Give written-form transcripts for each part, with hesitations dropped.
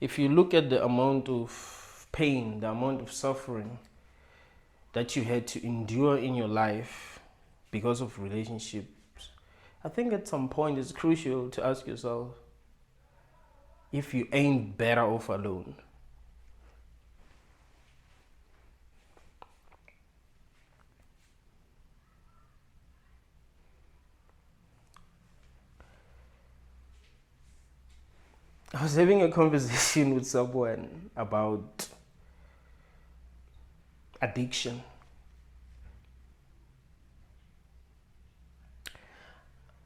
if you look at the amount of pain, the amount of suffering that you had to endure in your life because of relationships, I think at some point it's crucial to ask yourself if you ain't better off alone. I was having a conversation with someone about addiction.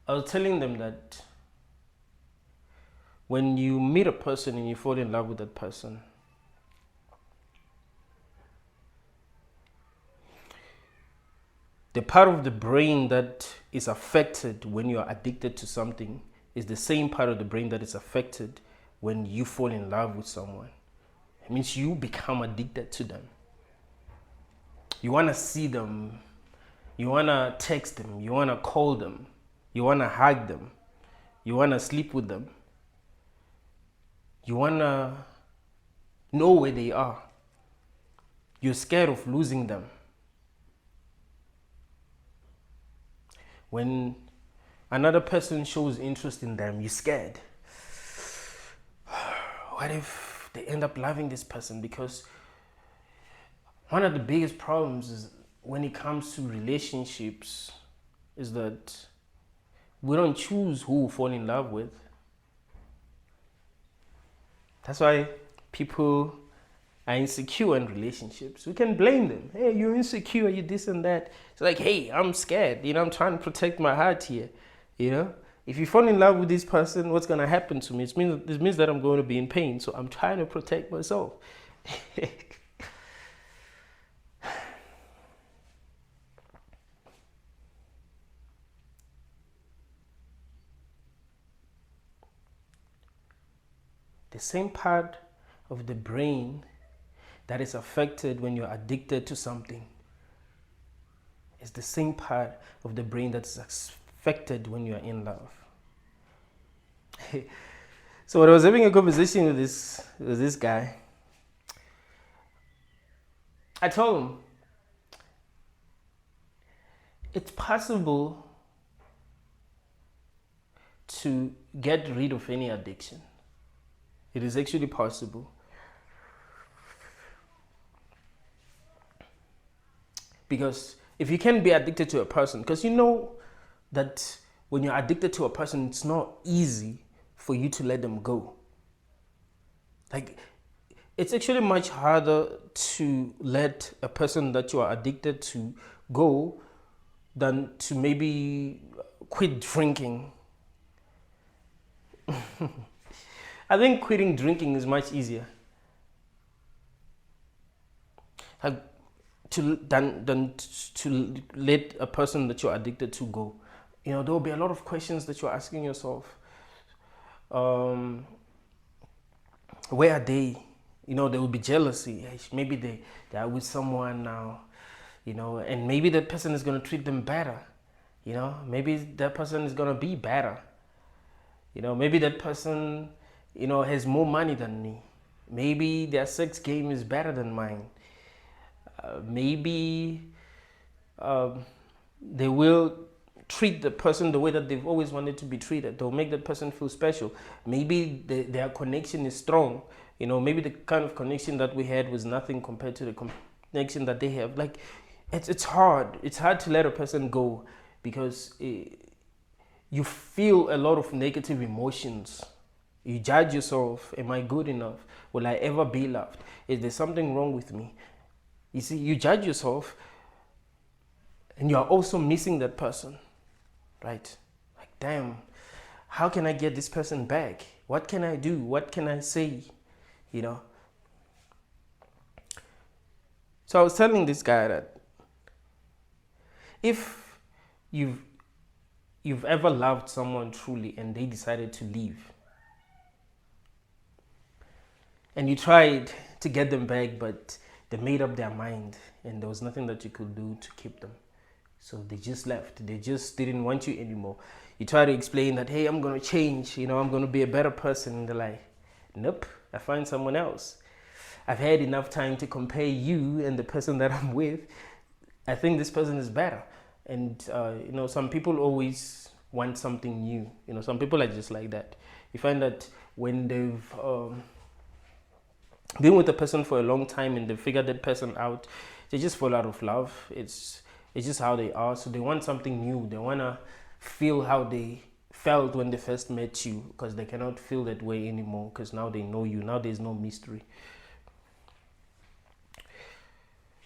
I was telling them that when you meet a person and you fall in love with that person, the part of the brain that is affected when you are addicted to something is the same part of the brain that is affected when you fall in love with someone. It means you become addicted to them. You want to see them, you want to text them, you want to call them, you want to hug them, you want to sleep with them, you want to know where they are. You're scared of losing them. When another person shows interest in them, you're scared. What if they end up loving this person? Because one of the biggest problems is when it comes to relationships is that we don't choose who we fall in love with. That's why people are insecure in relationships. We can blame them. Hey, you're insecure, you this and that. It's like, hey, I'm scared. I'm trying to protect my heart here. If you fall in love with this person, what's going to happen to me? It means that I'm going to be in pain. So I'm trying to protect myself. The same part of the brain that is affected when you're addicted to something is the same part of the brain that is affected when you're in love. So when I was having a conversation with this guy, I told him it's possible to get rid of any addiction. It is actually possible. Because if you can be addicted to a person, because you know that when you're addicted to a person, it's not easy for you to let them go. Like, it's actually much harder to let a person that you are addicted to go than to maybe quit drinking. I think quitting drinking is much easier than to let a person that you're addicted to go. There will be a lot of questions that you're asking yourself. Where are they? There will be jealousy. Maybe they are with someone now, and maybe that person is going to treat them better. Maybe that person is going to be better. Maybe that person, has more money than me. Maybe their sex game is better than mine. Maybe they will treat the person the way that they've always wanted to be treated. They'll make that person feel special. Maybe their connection is strong. Maybe the kind of connection that we had was nothing compared to the connection that they have. Like, it's hard. It's hard to let a person go because you feel a lot of negative emotions. You judge yourself. Am I good enough? Will I ever be loved? Is there something wrong with me? You see, you judge yourself and you are also missing that person, right? Like, damn, how can I get this person back? What can I do? What can I say? So I was telling this guy that if you've ever loved someone truly and they decided to leave, and you tried to get them back, but they made up their mind and there was nothing that you could do to keep them. So they just left. They just didn't want you anymore. You try to explain that, hey, I'm going to change, I'm going to be a better person. And they're like, nope, I find someone else. I've had enough time to compare you and the person that I'm with. I think this person is better. And, some people always want something new. Some people are just like that. You find that when they've been with a person for a long time and they figure that person out, they just fall out of love. It's just how they are. So they want something new. They want to feel how they felt when they first met you, because they cannot feel that way anymore, because now they know you. Now there's no mystery.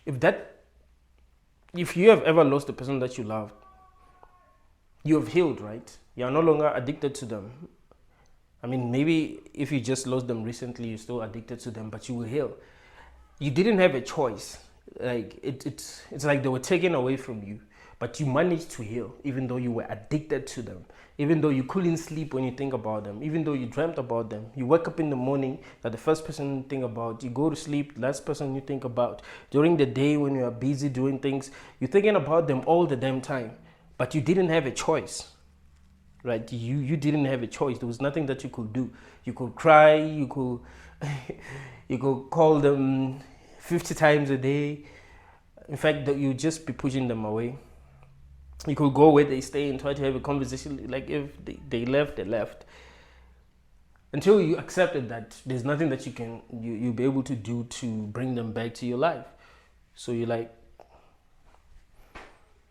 If you have ever lost the person that you loved, you have healed, right? You are no longer addicted to them. I mean, maybe if you just lost them recently, you're still addicted to them, but you will heal. You didn't have a choice. Like it's like they were taken away from you, but you managed to heal, even though you were addicted to them, even though you couldn't sleep when you think about them, even though you dreamt about them. You wake up in the morning, that the first person you think about. You go to sleep, the last person you think about. During the day when you are busy doing things, you're thinking about them all the damn time, but you didn't have a choice. Right, you didn't have a choice. There was nothing that you could do. You could cry, you could you could call them 50 times a day. In fact, you just be pushing them away. You could go where they stay and try to have a conversation. Like if they left, they left. Until you accepted that there's nothing that you'll be able to do to bring them back to your life. So you're like,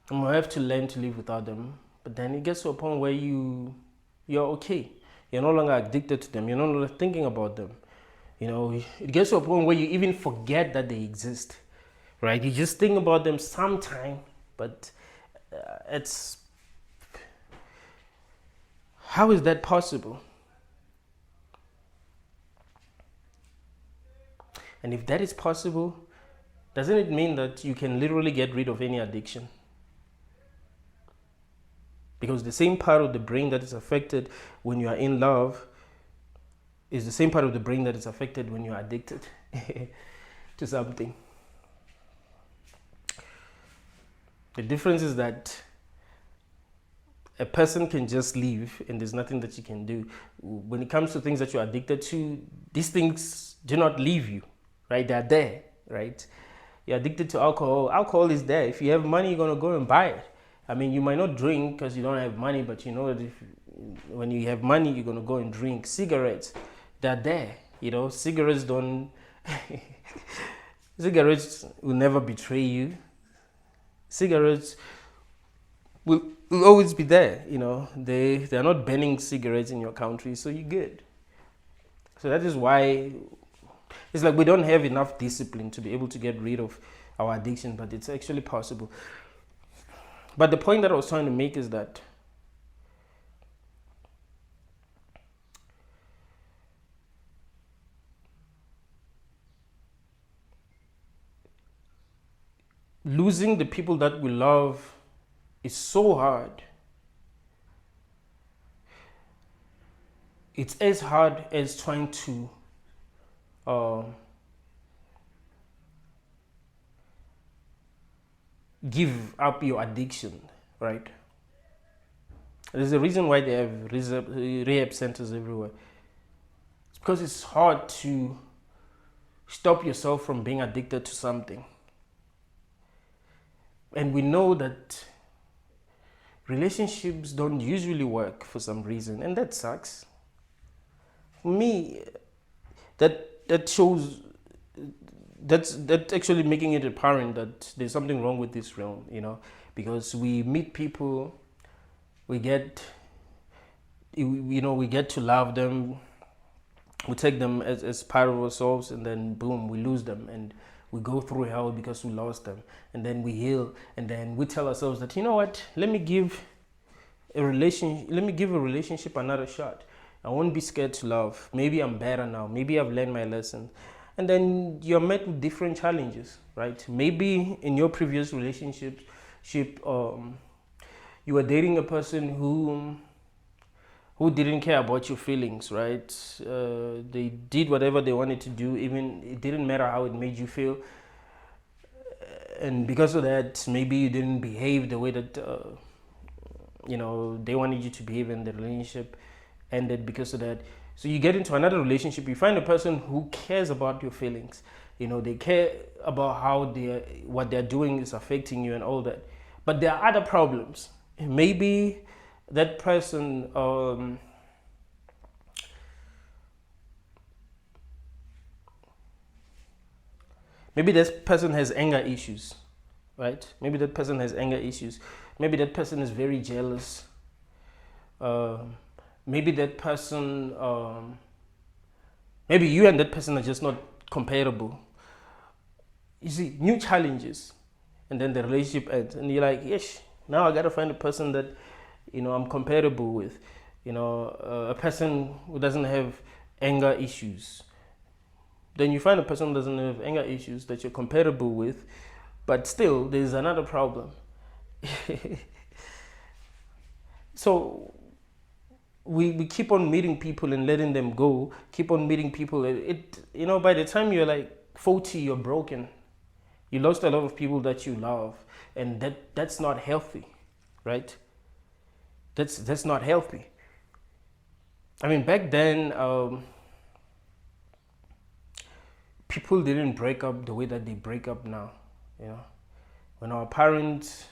I'm gonna have to learn to live without them. But then it gets to a point where you're okay. You're no longer addicted to them. You're no longer thinking about them. It gets to a point where you even forget that they exist, right? You just think about them sometime, but how is that possible? And if that is possible, doesn't it mean that you can literally get rid of any addiction? Because the same part of the brain that is affected when you are in love is the same part of the brain that is affected when you are addicted to something. The difference is that a person can just leave and there's nothing that you can do. When it comes to things that you're addicted to, these things do not leave you, right? They're there, right? You're addicted to alcohol. Alcohol is there. If you have money, you're going to go and buy it. I mean, you might not drink because you don't have money, but you know that when you have money, you're going to go and drink. Cigarettes, they're there. Cigarettes don't... Cigarettes will never betray you. Cigarettes will always be there. They're not banning cigarettes in your country, so you're good. So that is why it's like we don't have enough discipline to be able to get rid of our addiction, but it's actually possible. But the point that I was trying to make is that losing the people that we love is so hard. It's as hard as trying to give up your addiction, right? There's a reason why they have rehab centers everywhere. It's because it's hard to stop yourself from being addicted to something. And we know that relationships don't usually work for some reason, and that sucks. For me, that shows that's actually making it apparent that there's something wrong with this realm, because we meet people, we get to love them, we take them as part of ourselves, and then boom, we lose them, and we go through hell because we lost them, and then we heal, and then we tell ourselves that, you know what, let me give a relationship another shot. I won't be scared to love. Maybe I'm better now. Maybe I've learned my lesson. And then you're met with different challenges, right? Maybe in your previous relationship, you were dating a person who didn't care about your feelings, right? They did whatever they wanted to do, even it didn't matter how it made you feel. And because of that, maybe you didn't behave the way that they wanted you to behave, and the relationship ended because of that. So you get into another relationship, you find a person who cares about your feelings. They care about how what they're doing is affecting you and all that. But there are other problems. Maybe that person maybe this person has anger issues, right? Maybe that person has anger issues. Maybe that person is very jealous. Maybe that person, maybe you and that person are just not compatible. You see, new challenges, and then the relationship ends, and you're like, yes, now I gotta find a person that, I'm compatible with. A person who doesn't have anger issues. Then you find a person who doesn't have anger issues that you're compatible with, but still there's another problem. So we keep on meeting people and letting them go, keep on meeting people. By the time you're like 40, you're broken. You lost a lot of people that you love, and that's not healthy, right? That's not healthy. I mean, back then, people didn't break up the way that they break up now. When our parents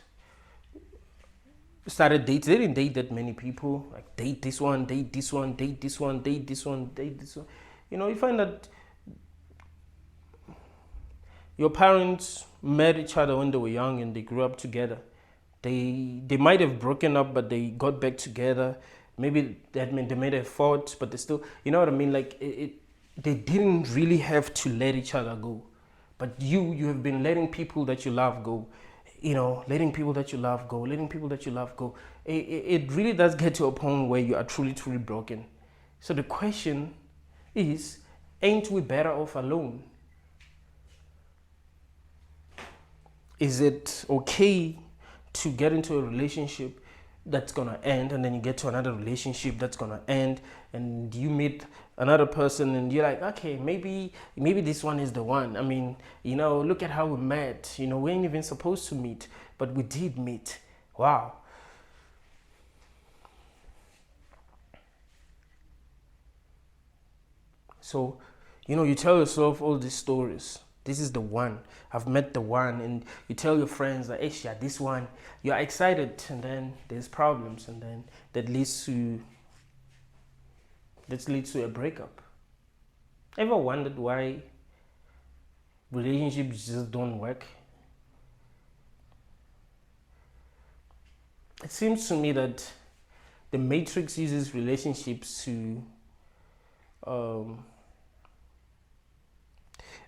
started dating, they didn't date that many people. Like date this one, date this one, date this one, date this one, date this one. You find that your parents met each other when they were young and they grew up together. They might have broken up, but they got back together. Maybe that meant they may have fought, but they still, you know what I mean? Like they didn't really have to let each other go. But you have been letting people that you love go. Letting people that you love go, letting people that you love go. It really does get to a point where you are truly, truly broken. So the question is, ain't we better off alone? Is it okay to get into a relationship that's gonna end, and then you get to another relationship that's gonna end, and you meet another person and you're like, okay, maybe this one is the one. I mean, look at how we met. We ain't even supposed to meet, but we did meet. Wow. So, you tell yourself all these stories. This is the one. I've met the one. And you tell your friends that, hey, yeah, this one. You're excited, and then there's problems, and then that leads to a breakup. Ever wondered why relationships just don't work? It seems to me that the Matrix uses relationships to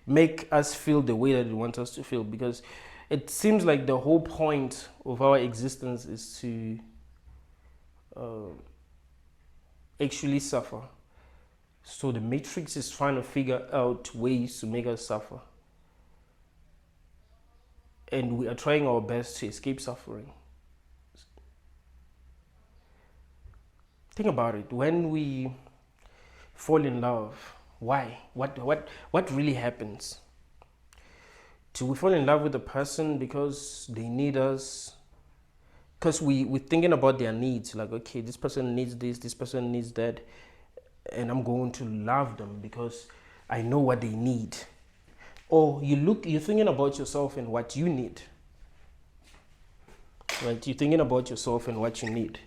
make us feel the way that it wants us to feel, because it seems like the whole point of our existence is to actually suffer. So the Matrix is trying to figure out ways to make us suffer, and we are trying our best to escape suffering. Think about it. When we fall in love, why? What really happens? Do we fall in love with a person because they need us? Because we're thinking about their needs. Like, okay, this person needs this person needs that, and I'm going to love them because I know what they need. Or you're thinking about yourself and what you need. Right? You're thinking about yourself and what you need.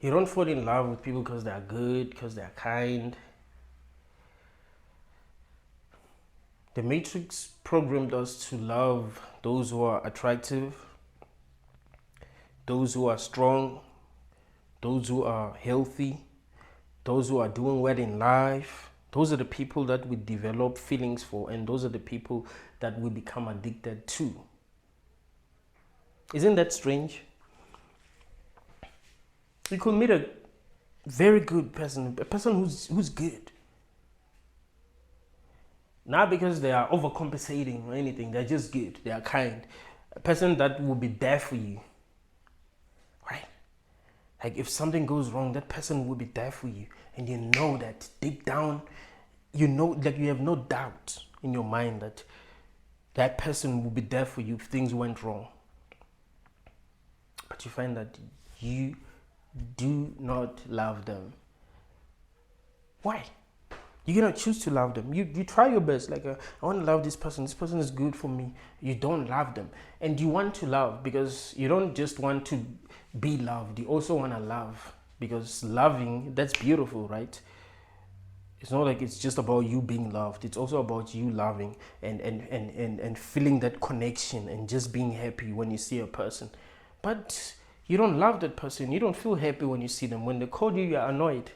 You don't fall in love with people because they're good, because they're kind. The Matrix programmed us to love those who are attractive, those who are strong, those who are healthy, those who are doing well in life. Those are the people that we develop feelings for, and those are the people that we become addicted to. Isn't that strange? You could meet a very good person, a person who's good. Not because they are overcompensating or anything. They're just good. They are kind. A person that will be there for you. Right? Like if something goes wrong, that person will be there for you. And you know that deep down, you know, like you have no doubt in your mind that that person will be there for you if things went wrong. But you find that you do not love them. Why? You're gonna choose to love them. You try your best. Like, I want to love this person. This person is good for me. You don't love them. And you want to love because you don't just want to be loved. You also want to love because loving, that's beautiful, right? It's not like it's just about you being loved. It's also about you loving and feeling that connection and just being happy when you see a person. But you don't love that person. You don't feel happy when you see them. When they call you, you're annoyed.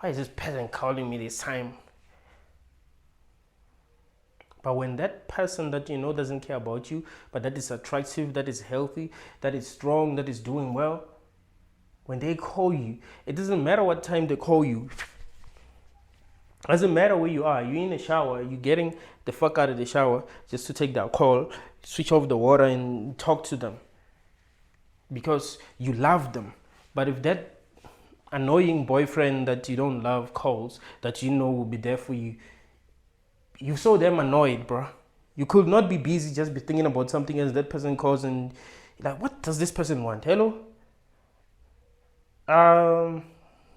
Why is this person calling me this time? But when that person that you know doesn't care about you, but that is attractive, that is healthy, that is strong, that is doing well, when they call you, it doesn't matter what time they call you. It doesn't matter where you are. You're in the shower, you're getting the fuck out of the shower just to take that call, switch off the water and talk to them. Because you love them. But if that annoying boyfriend that you don't love calls, that you know will be there for you, you saw them annoyed, bro. You could not be busy, just be thinking about something else. That person calls and you're like, what does this person want? Hello?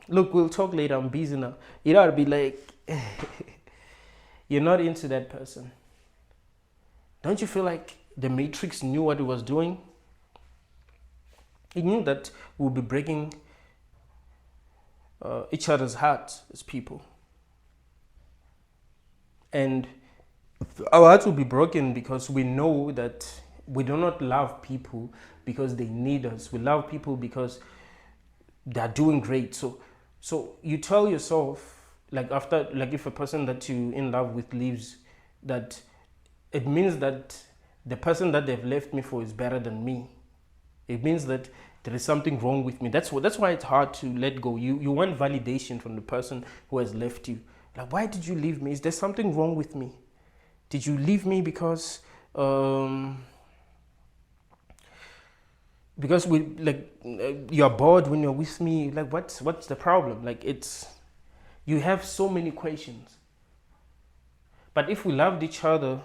Look, we'll talk later. I'm busy now. You gotta be like, you're not into that person. Don't you feel like the Matrix knew what it was doing? It knew that we'll be breaking each other's hearts as people. And our hearts will be broken because we know that we do not love people because they need us. We love people because they're doing great. So you tell yourself, like after, like if a person that you in love with leaves, that it means that the person that they've left me for is better than me. It means that there is something wrong with me. That's why it's hard to let go. You want validation from the person who has left you. Like, why did you leave me? Is there something wrong with me? Did you leave me because we you're bored when you're with me? Like, what's the problem? Like, you have so many questions. But if we loved each other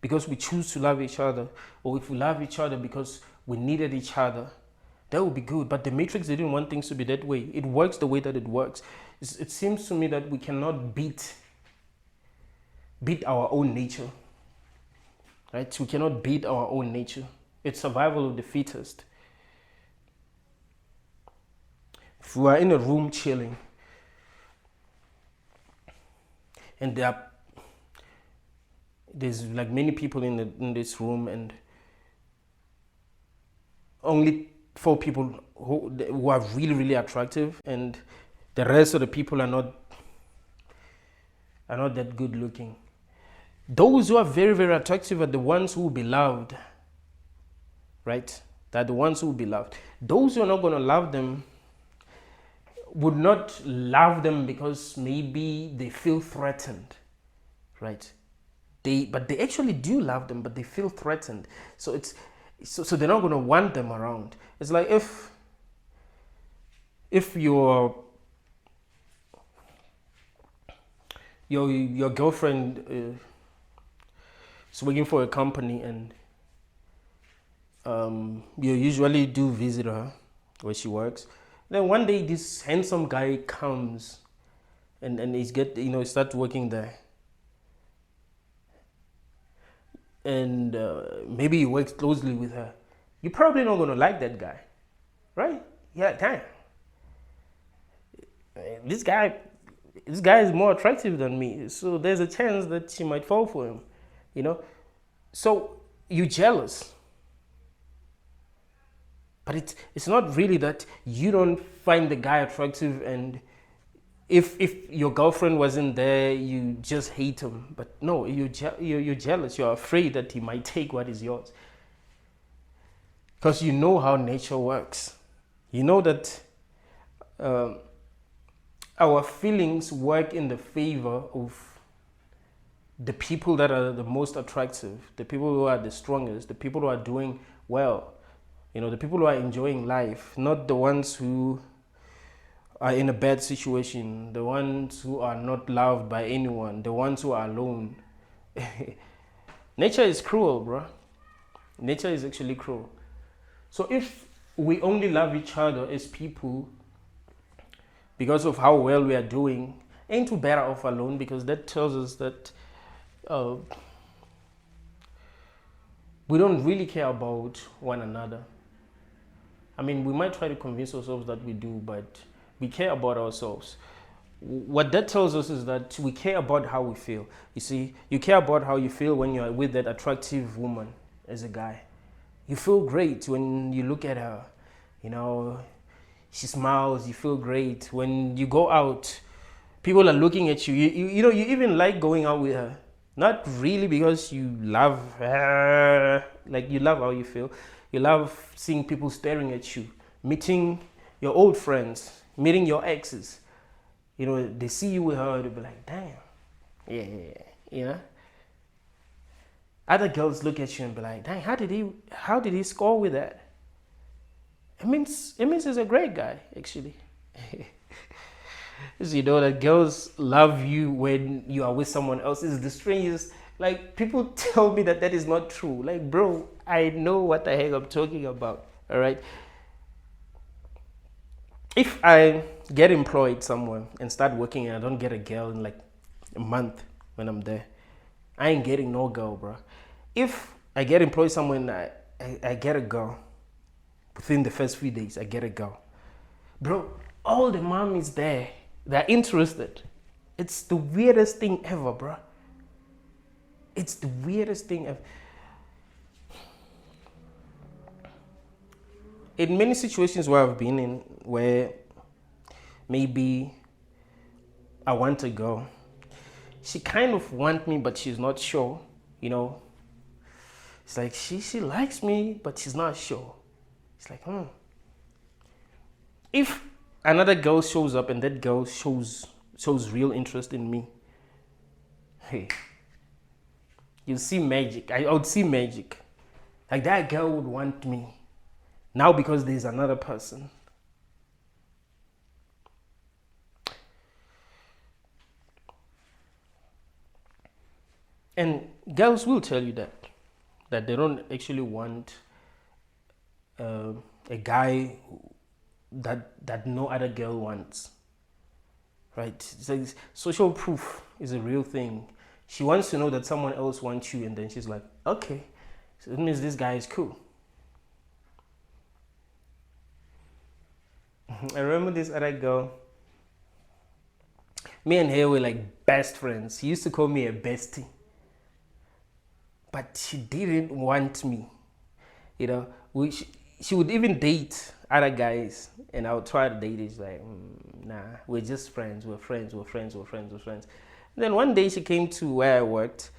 because we choose to love each other, or if we love each other because we needed each other, that would be good. But the Matrix didn't want things to be that way. It works the way that it works. It seems to me that we cannot beat our own nature, right? We cannot beat our own nature. It's survival of the fittest. If we are in a room chilling and there's like many people in this room, and only 4 people who are really, really attractive, and the rest of the people are not that good looking. Those who are very, very attractive are the ones who will be loved, right? They're the ones who will be loved. Those who are not going to love them would not love them because maybe they feel threatened, right? But they actually do love them, but they feel threatened. So so they're not going to want them around. It's like if your girlfriend is working for a company, and you usually do visit her where she works. Then one day this handsome guy comes and he starts working there. And maybe he works closely with her. You're probably not going to like that guy, right? Yeah, damn. This guy is more attractive than me, so there's a chance that she might fall for him, So you're jealous. But it's not really that you don't find the guy attractive, and if your girlfriend wasn't there, you just hate him. But no, you're jealous. You're afraid that he might take what is yours. Because you know how nature works. You know that our feelings work in the favor of the people that are the most attractive, the people who are the strongest, the people who are doing well, the people who are enjoying life, not the ones who are in a bad situation, the ones who are not loved by anyone, the ones who are alone. Nature is cruel, bro. Nature is actually cruel. So if we only love each other as people because of how well we are doing, ain't we better off alone? Because that tells us that we don't really care about one another. I mean, we might try to convince ourselves that we do, but we care about ourselves. What that tells us is that we care about how we feel. You see, you care about how you feel when you're with that attractive woman as a guy. You feel great when you look at her. She smiles, you feel great. When you go out, people are looking at you. You even like going out with her. Not really because you love her, like you love how you feel. You love seeing people staring at you, meeting your old friends, meeting your exes. They see you with her, they'll be like, damn. Yeah. Other girls look at you and be like, dang, how did he score with that? It means he's a great guy, actually. That girls love you when you are with someone else is the strangest. Like, people tell me that is not true. Like, bro, I know what the heck I'm talking about. All right. If I get employed somewhere and start working and I don't get a girl in like a month when I'm there, I ain't getting no girl, bro. If I get employed somewhere and I get a girl within the first few days, I get a girl, bro, all the mommies there, they're interested. It's the weirdest thing ever, bro. It's the weirdest thing ever. In many situations where I've been in, where maybe I want a girl, she kind of wants me, but she's not sure, It's like she likes me, but she's not sure. It's like, If another girl shows up and that girl shows real interest in me, hey, you'll see magic. I would see magic. Like, that girl would want me. Now because there's another person. And girls will tell you that they don't actually want a guy that no other girl wants. Right? It's like social proof is a real thing. She wants to know that someone else wants you, and then she's like, okay, so it means this guy is cool. I remember this other girl. Me and her were like best friends. She used to call me a bestie. But she didn't want me. She would even date other guys, and I would try to date her. She's like, nah, we're just friends. We're friends. And then one day she came to where I worked,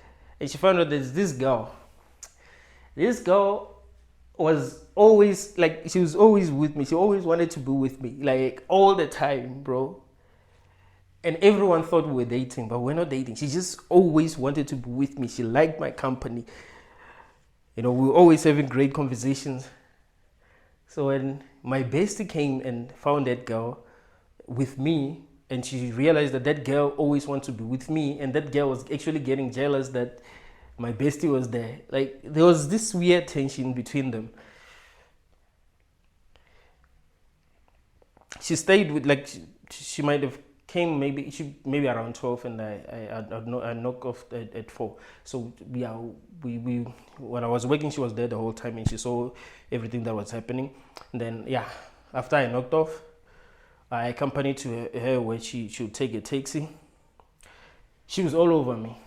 and she found out there's this girl. This girl was always like, she was always with me. She always wanted to be with me, like all the time, bro. And everyone thought we were dating, but we're not dating. She just always wanted to be with me. She liked my company. We were always having great conversations. So when my bestie came and found that girl with me, and she realized that girl always wanted to be with me, and that girl was actually getting jealous that my bestie was there. Like, there was this weird tension between them. She stayed with, like, she might have came maybe around 12, and I knocked off at 4. So yeah, we when I was working, she was there the whole time, and she saw everything that was happening. And then after I knocked off, I accompanied to her where she would take a taxi. She was all over me,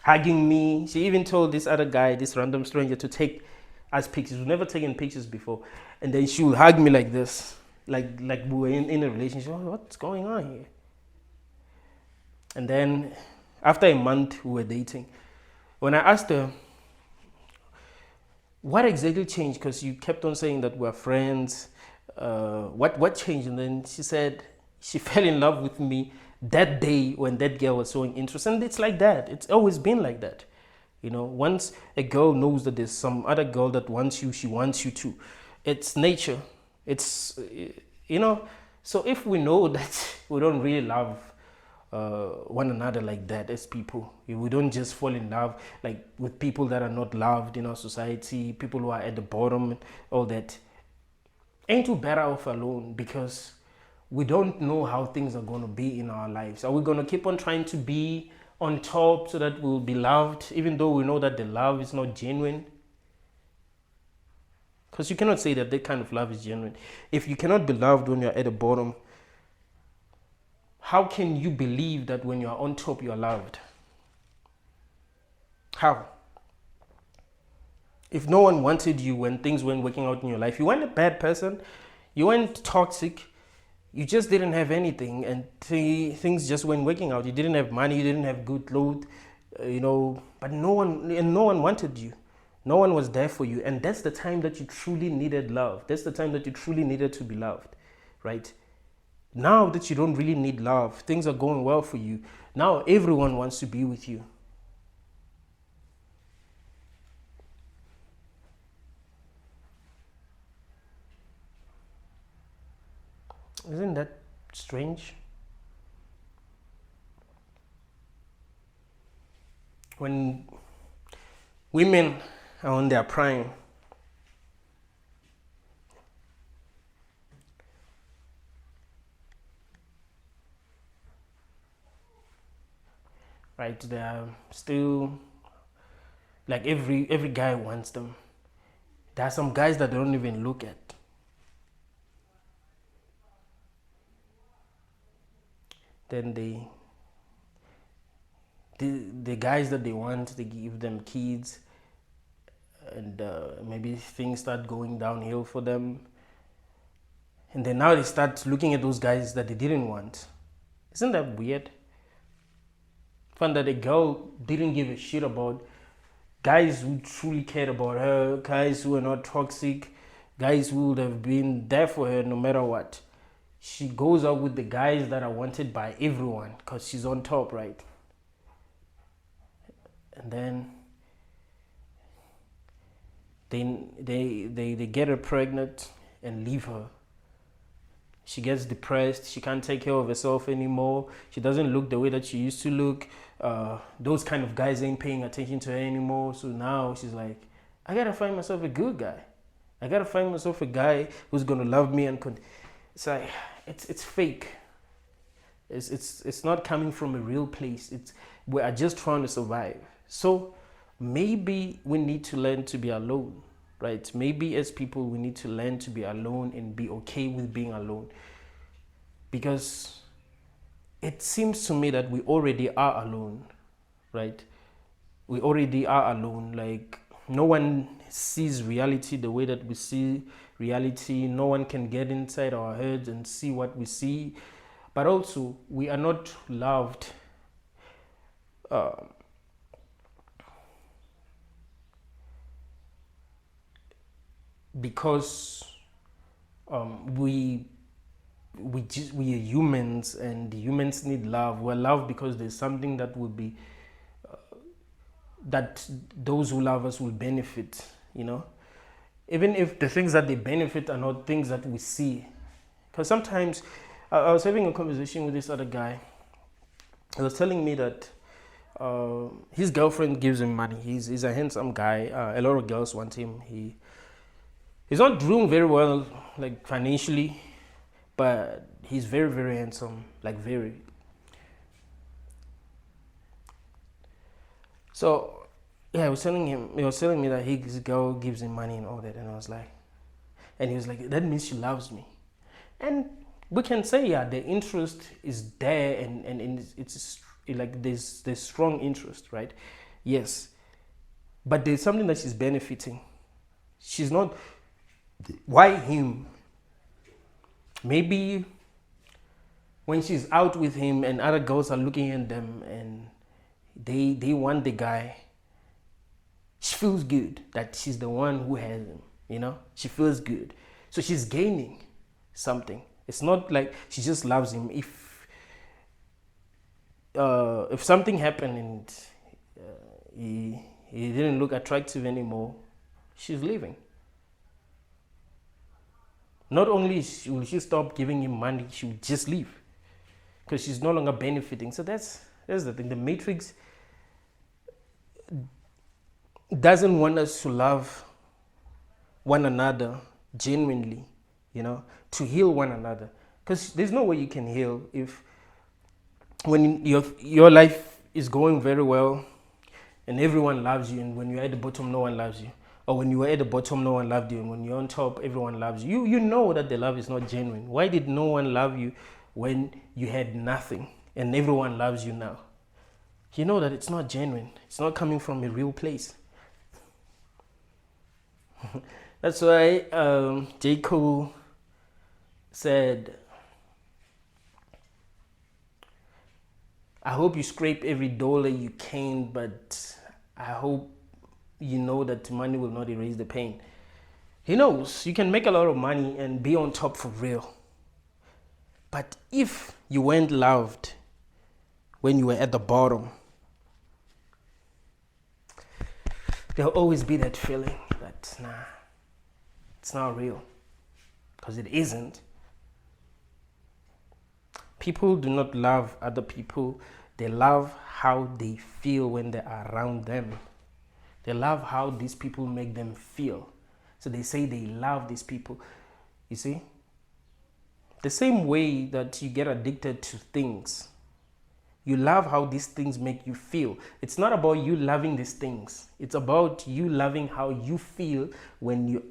hugging me. She even told this other guy, this random stranger, to take us pictures. We've never taken pictures before. And then she would hug me like this, like we were in a relationship. What's going on here? And then after a month we were dating. When I asked her, what exactly changed? Because you kept on saying that we're friends. What changed? And then she said she fell in love with me that day when that girl was showing interest. And it's like that. It's always been like that. Once a girl knows that there's some other girl that wants you, she wants you too. It's nature. It's, so if we know that we don't really love one another like that as people, we don't just fall in love like with people that are not loved in our society, people who are at the bottom, all that, ain't you better off alone? Because we don't know how things are going to be in our lives. Are we going to keep on trying to be on top so that we'll be loved, even though we know that the love is not genuine? Because you cannot say that kind of love is genuine. If you cannot be loved when you're at the bottom, how can you believe that when you're on top, you're loved? How? If no one wanted you when things weren't working out in your life, you weren't a bad person, you weren't toxic, you just didn't have anything, and things just weren't working out. You didn't have money, you didn't have good clothes, but no one wanted you. No one was there for you. And that's the time that you truly needed love. That's the time that you truly needed to be loved, right? Now that you don't really need love, things are going well for you. Now everyone wants to be with you. Isn't that strange? When women are on their prime, right, they are still like every guy wants them. There are some guys that they don't even look at. Then the guys that they want, they give them kids, and maybe things start going downhill for them. And then now they start looking at those guys that they didn't want. Isn't that weird? Fun that a girl didn't give a shit about guys who truly cared about her, guys who were not toxic, guys who would have been there for her no matter what. She goes out with the guys that are wanted by everyone because she's on top, right? And then they get her pregnant and leave her. She gets depressed. She can't take care of herself anymore. She doesn't look the way that she used to look. Those kind of guys ain't paying attention to her anymore. So now she's like, I gotta find myself a good guy. I gotta find myself a guy who's gonna love me and it's like it's fake. It's not coming from a real place. We are just trying to survive. So maybe we need to learn to be alone, right? Maybe as people we need to learn to be alone and be okay with being alone. Because it seems to me that we already are alone, right? We already are alone. Like no one sees reality the way that we see reality. No one can get inside our heads and see what we see. But also we are not loved because we are humans, and humans need love. We're loved because there's something that will be that those who love us will benefit, even if the things that they benefit are not things that we see. Because sometimes I was having a conversation with this other guy. He was telling me that his girlfriend gives him money. He's a handsome guy. A lot of girls want him. He's not doing very well, like financially, but he's very, very handsome, like very. So yeah, he was telling me that his girl gives him money and all that, and I was like, and he was like, that means she loves me. And we can say, yeah, the interest is there, and it's like there's strong interest, right? Yes, but there's something that she's benefiting. She's not. Why him? Maybe when she's out with him and other girls are looking at them and they want the guy, she feels good that she's the one who has him, she feels good. So she's gaining something. It's not like she just loves him. if something happened and he didn't look attractive anymore, she's leaving. Not only will she stop giving him money, she will just leave because she's no longer benefiting. So that's the thing. The Matrix doesn't want us to love one another genuinely, to heal one another. Because there's no way you can heal if when your life is going very well and everyone loves you, and when you're at the bottom, no one loves you. Or when you were at the bottom, no one loved you, and when you're on top, everyone loves you. You know that the love is not genuine. Why did no one love you when you had nothing and everyone loves you now? You know that it's not genuine. It's not coming from a real place. That's why J. Cole said, I hope you scrape every dollar you can, but I hope you know that money will not erase the pain. He knows you can make a lot of money and be on top for real. But if you weren't loved when you were at the bottom, there'll always be that feeling that, nah, it's not real. Because it isn't. People do not love other people. They love how they feel when they're around them. They love how these people make them feel. So they say they love these people. You see? The same way that you get addicted to things. You love how these things make you feel. It's not about you loving these things. It's about you loving how you feel when you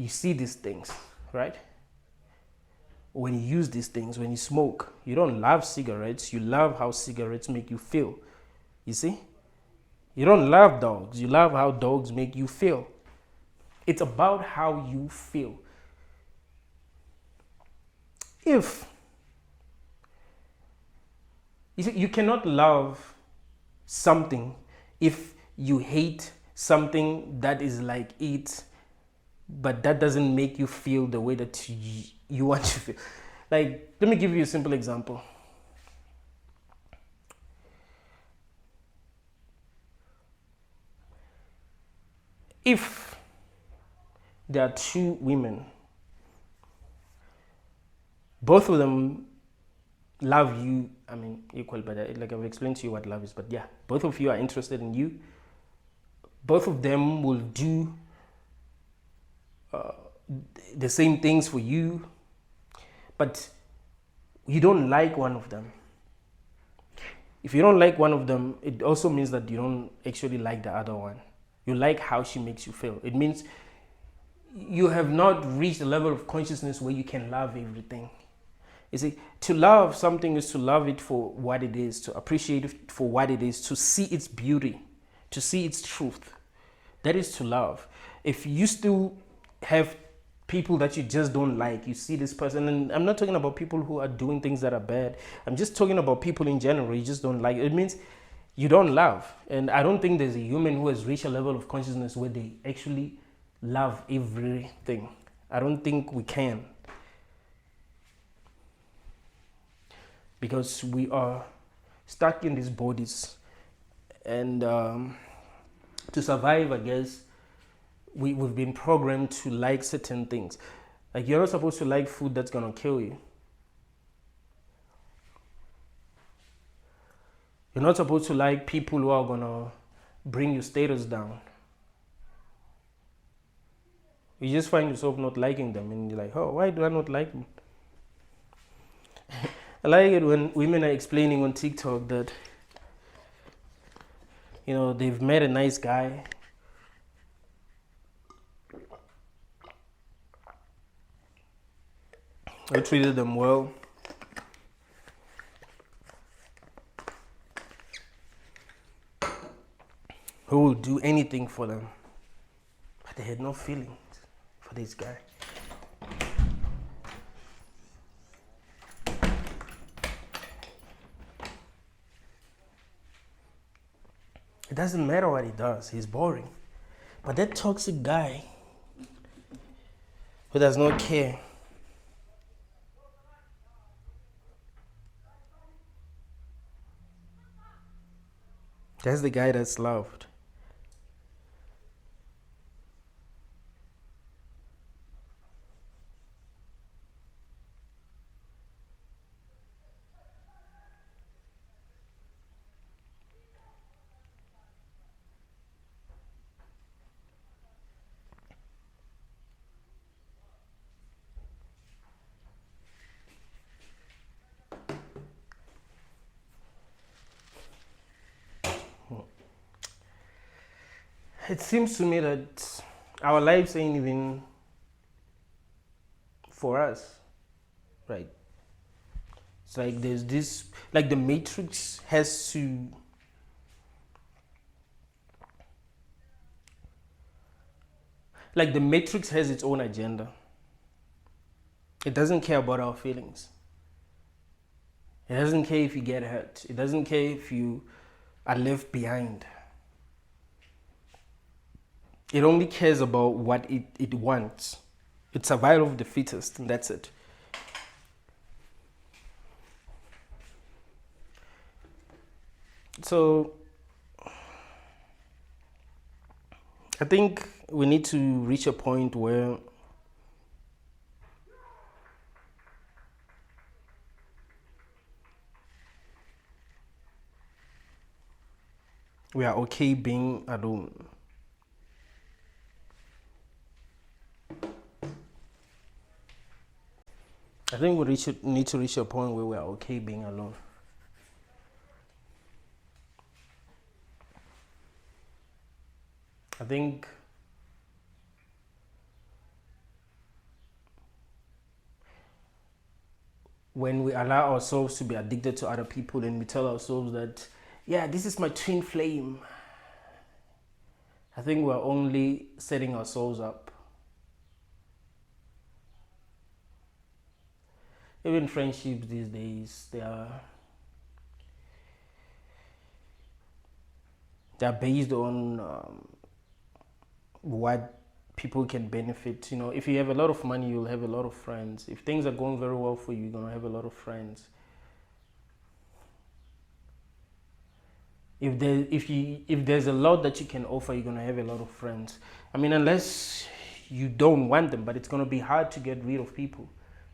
see these things, right? When you use these things, when you smoke. You don't love cigarettes. You love how cigarettes make you feel. You see? You don't love dogs. You love how dogs make you feel. It's about how you feel. If you cannot love something if you hate something that is like it, but that doesn't make you feel the way that you want to feel. Like, let me give you a simple example. If there are two women, both of them love you, equal, but like I've explained to you what love is, but yeah, both of you are interested in you. Both of them will do the same things for you, but you don't like one of them. If you don't like one of them, it also means that you don't actually like the other one. You like how she makes you feel. It means you have not reached a level of consciousness where you can love everything. You see, to love something is to love it for what it is, to appreciate it for what it is, to see its beauty, to see its truth. That is to love. If you still have people that you just don't like, you see this person, and I'm not talking about people who are doing things that are bad. I'm just talking about people in general you just don't like. It means you don't love. And I don't think there's a human who has reached a level of consciousness where they actually love everything. I don't think we can. Because we are stuck in these bodies. And to survive, I guess, we've been programmed to like certain things. Like, you're not supposed to like food that's going to kill you. You're not supposed to like people who are going to bring your status down. You just find yourself not liking them, and you're like, oh, why do I not like them? I like it when women are explaining on TikTok that, they've met a nice guy. I treated them well. Who will do anything for them. But they had no feelings for this guy. It doesn't matter what he does. He's boring. But that toxic guy who does not care, That's the guy that's loved. It seems to me that our lives ain't even for us, right? It's like there's this, like the Matrix has to, like the Matrix has its own agenda. It doesn't care about our feelings. It doesn't care if you get hurt. It doesn't care if you are left behind. It only cares about what it wants. It's survival of the fittest, and that's it. So I think we need to reach a point where we are okay being alone. I think we need to reach a point where we are okay being alone. I think when we allow ourselves to be addicted to other people and we tell ourselves that, yeah, this is my twin flame, I think we're only setting ourselves up. Even friendships these days, they're based on what people can benefit. You know, if you have a lot of money, you'll have a lot of friends. If things are going very well for you, you're gonna have a lot of friends. If there's a lot that you can offer, you're gonna have a lot of friends. I mean, unless you don't want them, but it's gonna be hard to get rid of people.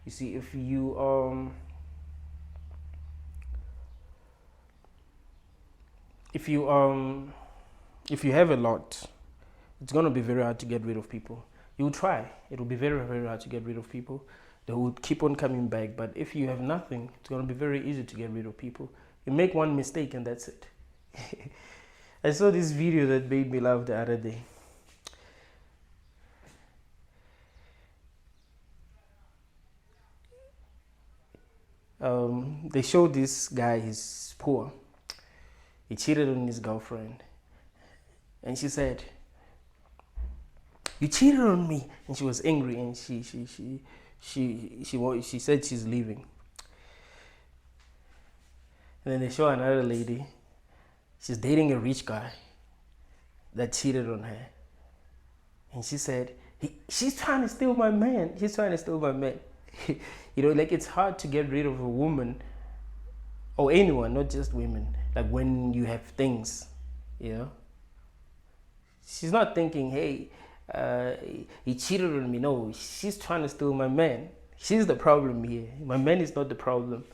You see, if you if you have a lot, it's gonna be very hard to get rid of people. You'll try. It'll be very, very hard to get rid of people. They will keep on coming back. But if you have nothing, it's gonna be very easy to get rid of people. You make one mistake and that's it. I saw this video that made me laugh the other day. They showed this guy, he's poor. He cheated on his girlfriend. And she said, "You cheated on me." And she was angry and she said she's leaving. And then they show another lady. She's dating a rich guy that cheated on her. And she said, she's trying to steal my man. He's trying to steal my man. You know, like it's hard to get rid of a woman or anyone, not just women. Like when you have things, you know. She's not thinking, hey, he cheated on me. No, she's trying to steal my man. She's the problem here. My man is not the problem.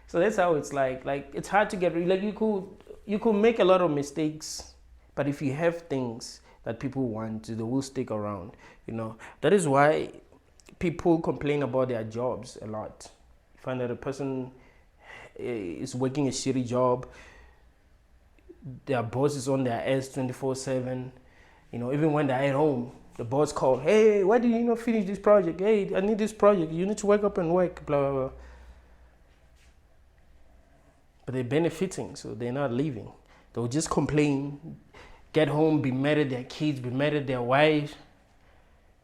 So that's how it's like it's hard to get rid. Like you could make a lot of mistakes, but if you have things that people want, they will stick around. You know, that is why people complain about their jobs a lot. You find that a person is working a shitty job, their boss is on their ass 24/7. You know, even when they're at home, the boss calls, "Hey, why did you not finish this project? Hey, I need this project. You need to wake up and work." Blah blah blah. But they're benefiting, so they're not leaving. They'll just complain, get home, be mad at their kids, be mad at their wives,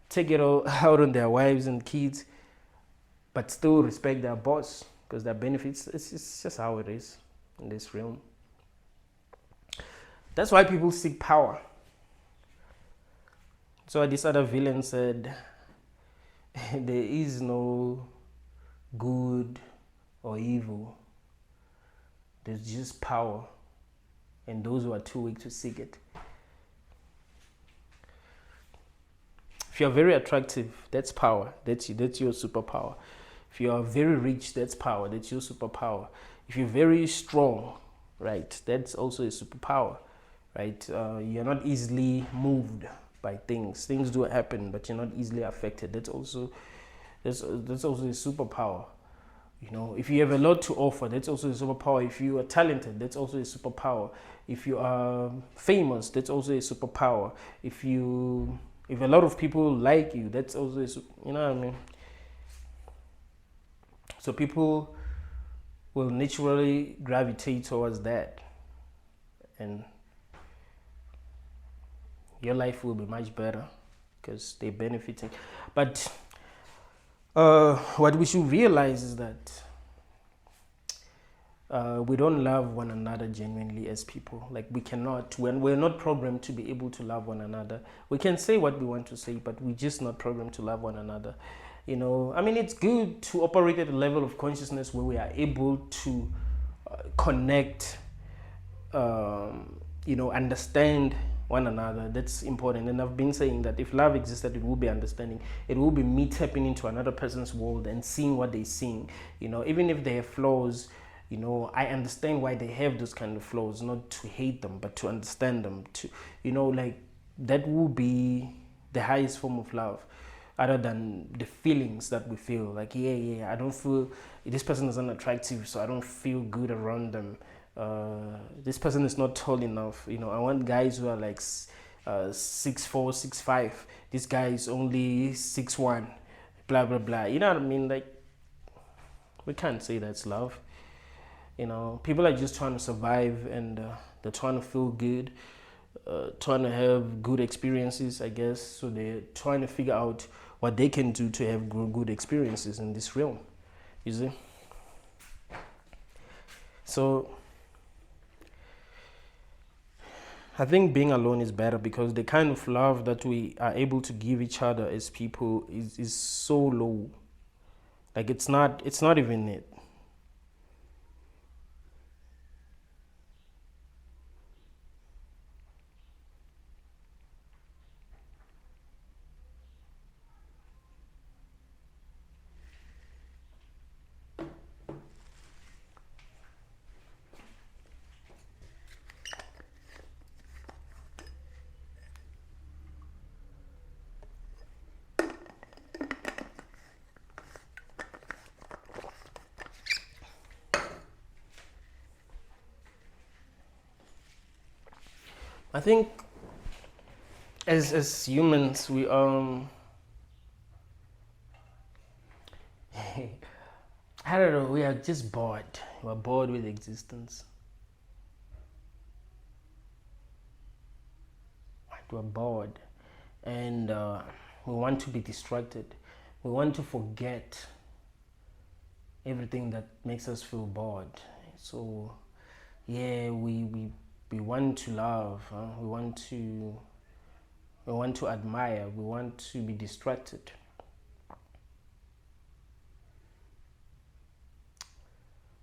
take it all out on their wives and kids, but still respect their boss because their benefits. It's just how it is in this realm. That's why people seek power. So this other villain said, there is no good or evil. There's just power, and those who are too weak to seek it. If you're very attractive, that's power. That's your superpower. If you are very rich, that's power. That's your superpower. If you're very strong, right, that's also a superpower, right? You're not easily moved by things. Things do happen, but you're not easily affected. That's also a superpower. You know, if you have a lot to offer, that's also a superpower. If you are talented, that's also a superpower. If you are famous, that's also a superpower. If a lot of people like you, that's also you know what I mean. So people will naturally gravitate towards that, and your life will be much better because they're benefiting. But what we should realize is that we don't love one another genuinely as people. Like when we're not programmed to be able to love one another. We can say what we want to say, but we're just not programmed to love one another. You know, I mean, it's good to operate at a level of consciousness where we are able to connect, understand one another. That's important. And I've been saying that if love existed, it will be understanding. It will be me tapping into another person's world and seeing what they're seeing. You know, even if they have flaws, you know, I understand why they have those kind of flaws, not to hate them, but to understand them. To, you know, like that will be the highest form of love, other than the feelings that we feel. Like, I don't feel this person is unattractive, so I don't feel good around them. This person is not tall enough. You know, I want guys who are like 6'4", 6'5". This guy is only 6'1", blah blah blah. You know what I mean? Like, we can't say that's love. You know, people are just trying to survive, and they're trying to feel good, trying to have good experiences, I guess. So they're trying to figure out what they can do to have good experiences in this realm, you see. So I think being alone is better, because the kind of love that we are able to give each other as people is so low. Like, it's not even it. I think as humans, we I don't know, we are just bored. We're bored with existence. We're bored, and we want to be distracted. We want to forget everything that makes us feel bored. So yeah, we want to love, we want to admire, we want to be distracted.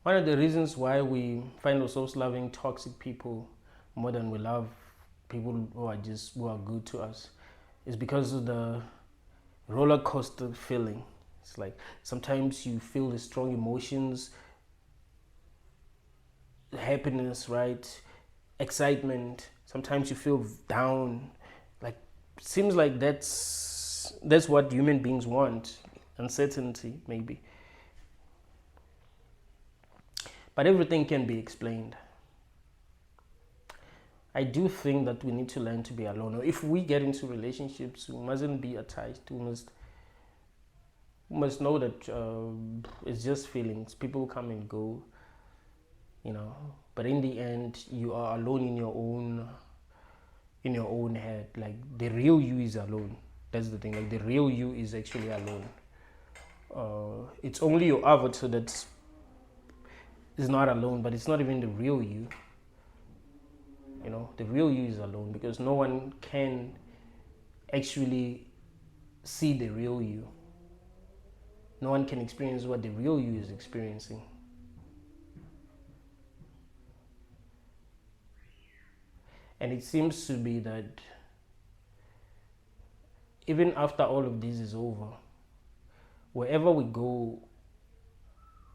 One of the reasons why we find ourselves loving toxic people more than we love people who are good to us is because of the roller coaster feeling. It's like sometimes you feel the strong emotions, happiness, right? Excitement. Sometimes you feel down. Like, seems like that's what human beings want. Uncertainty, maybe. But everything can be explained. I do think that we need to learn to be alone. If we get into relationships, we mustn't be attached. We must know that it's just feelings. People come and go, you know. But in the end, you are alone in your own head. Like, the real you is alone. That's the thing. Like, the real you is actually alone. It's only your avatar that is not alone, but it's not even the real you. You know, the real you is alone, because no one can actually see the real you. No one can experience what the real you is experiencing. And it seems to be that even after all of this is over, wherever we go,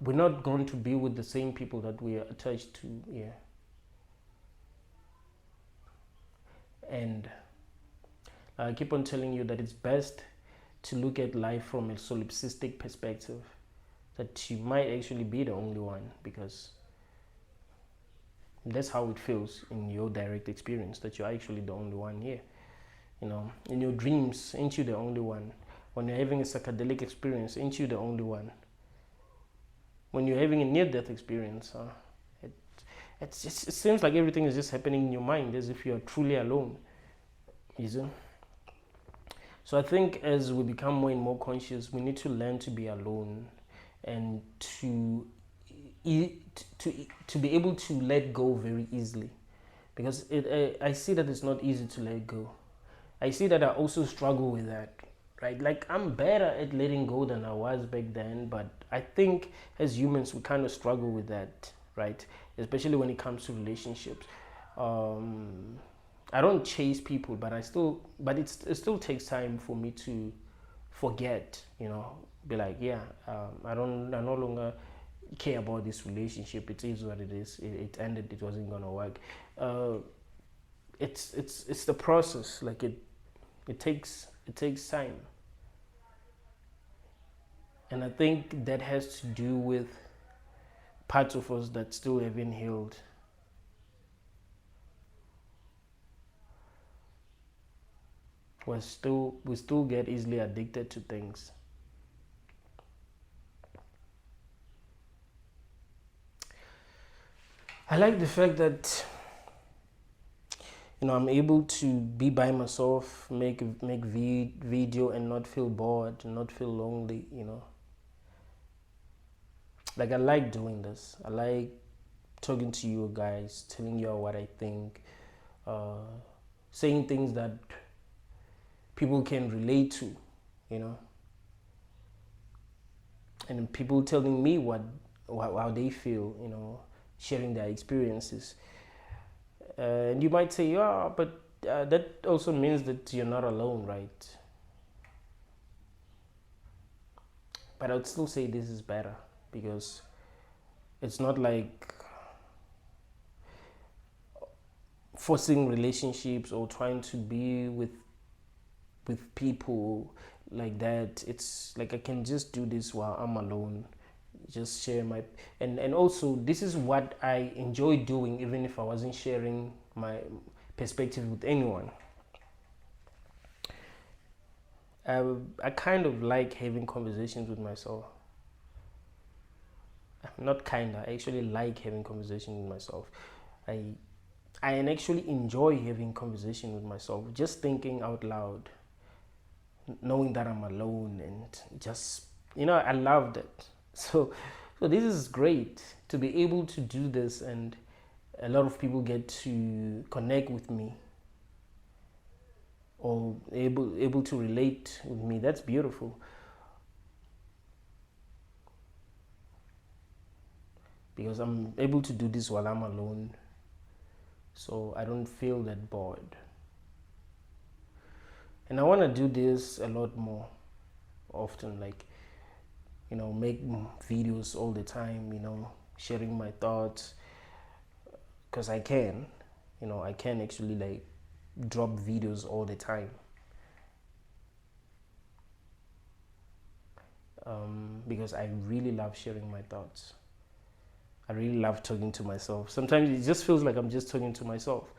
we're not going to be with the same people that we are attached to here. And I keep on telling you that it's best to look at life from a solipsistic perspective, that you might actually be the only one, because that's how it feels in your direct experience, that you're actually the only one here. You know, in your dreams, ain't you the only one? When you're having a psychedelic experience, ain't you the only one? When you're having a near-death experience, it seems like everything is just happening in your mind, as if you're truly alone. You see? So I think as we become more and more conscious, we need to learn to be alone, and to be able to let go very easily, because I see that it's not easy to let go. I see that I also struggle with that, right? Like, I'm better at letting go than I was back then, but I think as humans we kind of struggle with that, right? Especially when it comes to relationships. I don't chase people, but it still takes time for me to forget, you know, be like, yeah, I no longer care about this relationship. It is what it is. It ended. It wasn't gonna work. It's the process. Like, it takes time, and I think that has to do with parts of us that still haven't healed. We still get easily addicted to things. I like the fact that, you know, I'm able to be by myself, make video, and not feel bored, and not feel lonely. You know, like, I like doing this. I like talking to you guys, telling you what I think, saying things that people can relate to, you know, and people telling me how they feel, you know, sharing their experiences. And you might say, yeah, but that also means that you're not alone, right? But I would still say this is better, because it's not like forcing relationships or trying to be with people like that. It's like I can just do this while I'm alone, just share my, and also this is what I enjoy doing, even if I wasn't sharing my perspective with anyone. I kind of like having conversations with myself. Not kinda, I actually like having conversations with myself. I actually enjoy having conversation with myself, just thinking out loud, knowing that I'm alone, and just, you know, I love that. So this is great to be able to do this, and a lot of people get to connect with me, or able to relate with me. That's beautiful, because I'm able to do this while I'm alone, so I don't feel that bored. And I want to do this a lot more often, like, you know, make videos all the time, you know, sharing my thoughts, because I can, you know, I can actually, like, drop videos all the time, because I really love sharing my thoughts. I really love talking to myself. Sometimes it just feels like I'm just talking to myself.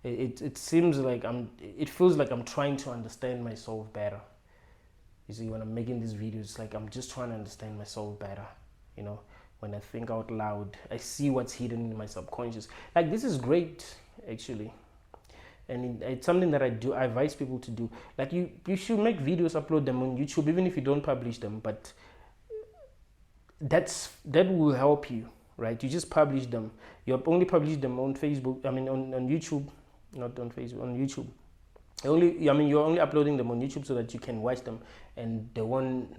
It seems like it feels like I'm trying to understand myself better. You see, when I'm making these videos, it's like I'm just trying to understand myself better. You know, when I think out loud, I see what's hidden in my subconscious. Like, this is great, actually. And it's something that I do. I advise people to do. Like, you should make videos, upload them on YouTube, even if you don't publish them. But that will help you, right? You just publish them. You only publish them on Facebook. I mean, on YouTube, not on Facebook. On YouTube. You're only uploading them on YouTube so that you can watch them, and the one,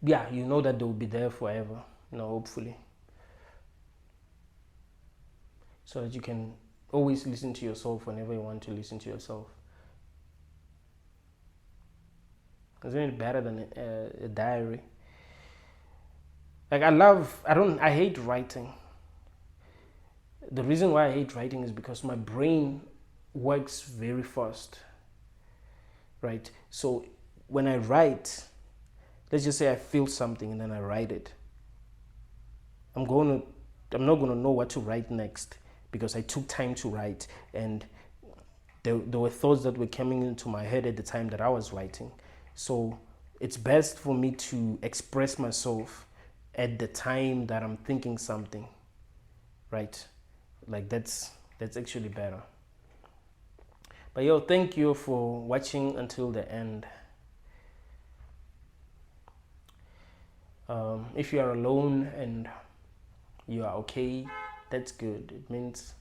yeah, you know that they will be there forever. You know, hopefully, so that you can always listen to yourself whenever you want to listen to yourself. Isn't it better than a diary? Like I hate writing. The reason why I hate writing is because my brain works very fast, right? So when I write, let's just say I feel something and then I write it, I'm not gonna know what to write next because I took time to write, and there were thoughts that were coming into my head at the time that I was writing. So it's best for me to express myself at the time that I'm thinking something, right? Like that's actually better. But yo, thank you for watching until the end. If you are alone and you are okay, that's good. It means,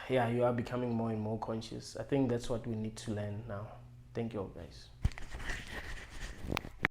yeah, you are becoming more and more conscious. I think that's what we need to learn now. Thank you all, guys.